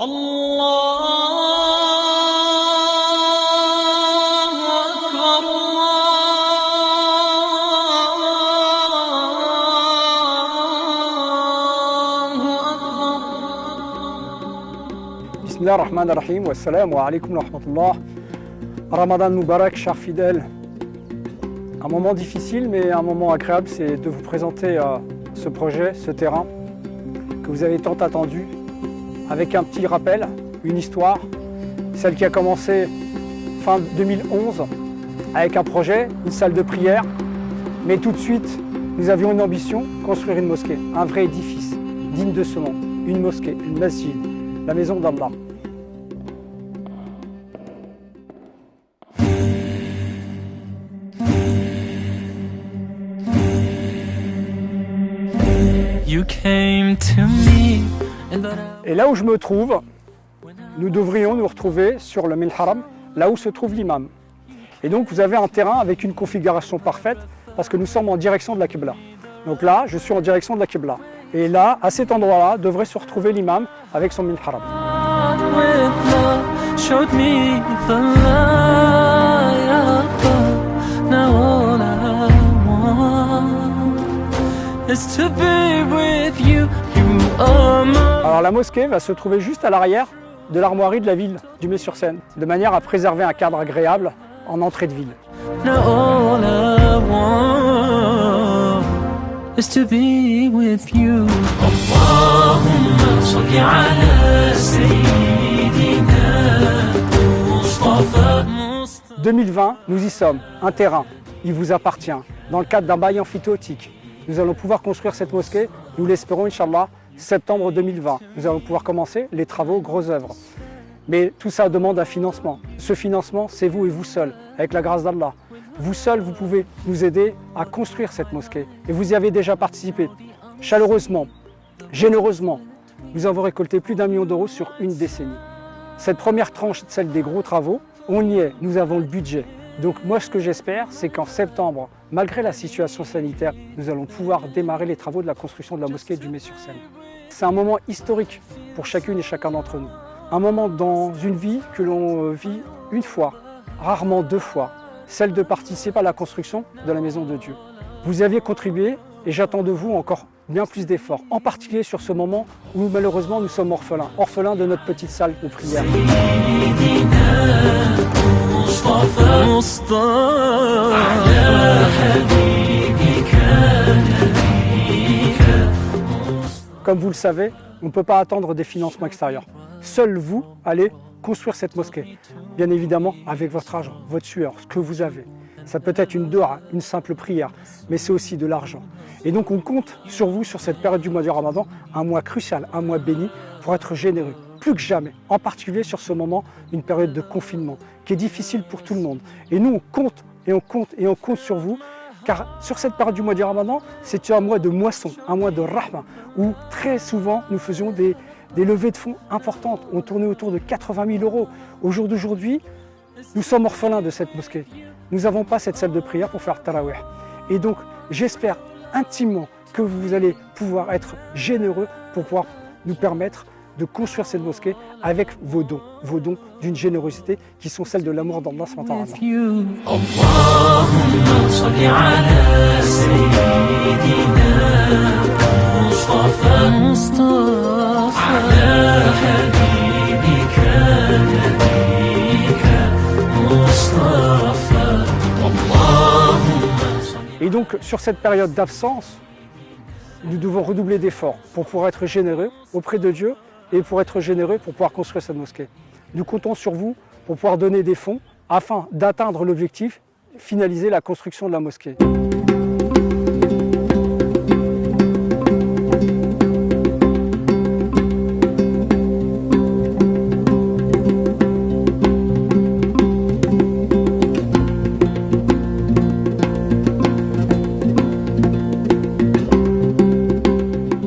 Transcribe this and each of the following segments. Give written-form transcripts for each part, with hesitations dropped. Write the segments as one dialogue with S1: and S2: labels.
S1: Bismillah ar-Rahman ar-Rahim, wa salam wa alaikum wa rahmatullah. Ramadan Mubarak, chers fidèles. Un moment difficile, mais un moment agréable, c'est de vous présenter ce projet, ce terrain que vous avez tant attendu, avec un petit rappel, une histoire, celle qui a commencé fin 2011 avec un projet, une salle de prière, mais tout de suite, nous avions une ambition, construire une mosquée, un vrai édifice, digne de ce nom, une mosquée, une masjid, la maison d'Allah. Et là où je me trouve, nous devrions nous retrouver sur le Haram, là où se trouve l'imam. Et donc vous avez un terrain avec une configuration parfaite parce que nous sommes en direction de la Qibla. Donc là, je suis en direction de la Qibla. Et là, à cet endroit-là, devrait se retrouver l'imam avec son Haram. Alors la mosquée va se trouver juste à l'arrière de l'armoirie de la ville du Mets-sur-Seine, de manière à préserver un cadre agréable en entrée de ville. « 2020, nous y sommes, un terrain, il vous appartient, dans le cadre d'un bail amphithéotique. Nous allons pouvoir construire cette mosquée, nous l'espérons, Inch'Allah, septembre 2020. Nous allons pouvoir commencer les travaux, grosses œuvres. Mais tout ça demande un financement. Ce financement, c'est vous et vous seul, avec la grâce d'Allah. Vous seul, vous pouvez nous aider à construire cette mosquée. Et vous y avez déjà participé, chaleureusement, généreusement. Nous avons récolté plus d'1 million d'euros sur une décennie. Cette première tranche, celle des gros travaux, on y est, nous avons le budget. Donc moi, ce que j'espère, c'est qu'en septembre, malgré la situation sanitaire, nous allons pouvoir démarrer les travaux de la construction de la mosquée du Mets-sur-Seine. C'est un moment historique pour chacune et chacun d'entre nous. Un moment dans une vie que l'on vit une fois, rarement 2 fois, celle de participer à la construction de la maison de Dieu. Vous y aviez contribué et j'attends de vous encore bien plus d'efforts, en particulier sur ce moment où malheureusement nous sommes orphelins de notre petite salle de prière. Comme vous le savez, on ne peut pas attendre des financements extérieurs. Seul vous allez construire cette mosquée. Bien évidemment, avec votre argent, votre sueur, ce que vous avez. Ça peut être une dua, une simple prière, mais c'est aussi de l'argent. Et donc on compte sur vous, sur cette période du mois du Ramadan, un mois crucial, un mois béni, pour être généreux, plus que jamais. En particulier sur ce moment, une période de confinement, qui est difficile pour tout le monde. Et nous, on compte, et on compte, et on compte sur vous, car sur cette période du mois du Ramadan, c'est un mois de moisson, un mois de rahma, où très souvent nous faisions des levées de fonds importantes. On tournait autour de 80 000 euros. Au jour d'aujourd'hui, nous sommes orphelins de cette mosquée. Nous n'avons pas cette salle de prière pour faire tarawih. Et donc, j'espère intimement que vous allez pouvoir être généreux pour pouvoir nous permettre de construire cette mosquée avec vos dons d'une générosité qui sont celles de l'amour d'Allah. Et donc, sur cette période d'absence, nous devons redoubler d'efforts pour pouvoir être généreux auprès de Dieu et pour être généreux pour pouvoir construire cette mosquée. Nous comptons sur vous pour pouvoir donner des fonds afin d'atteindre l'objectif, finaliser la construction de la mosquée.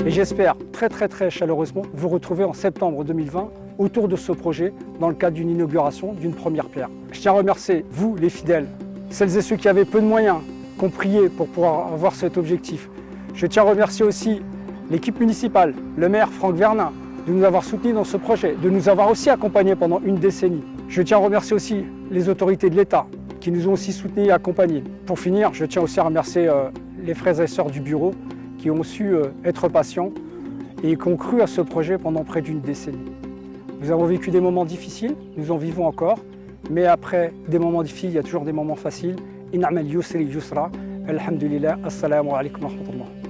S1: J'espère très chaleureusement vous retrouver en septembre 2020 autour de ce projet dans le cadre d'une inauguration d'une première pierre. Je tiens à remercier vous les fidèles, celles et ceux qui avaient peu de moyens, qui ont prié pour pouvoir avoir cet objectif. Je tiens à remercier aussi l'équipe municipale, le maire Franck Vernin, de nous avoir soutenus dans ce projet, de nous avoir aussi accompagnés pendant une décennie. Je tiens à remercier aussi les autorités de l'État qui nous ont aussi soutenus et accompagnés. Pour finir, je tiens aussi à remercier les frères et sœurs du bureau qui ont su être patients et qui ont cru à ce projet pendant près d'une décennie. Nous avons vécu des moments difficiles, nous en vivons encore, mais après des moments difficiles, il y a toujours des moments faciles. In'amal yusri yusra. Alhamdulillah, assalamu alaikum wa rahmatullah.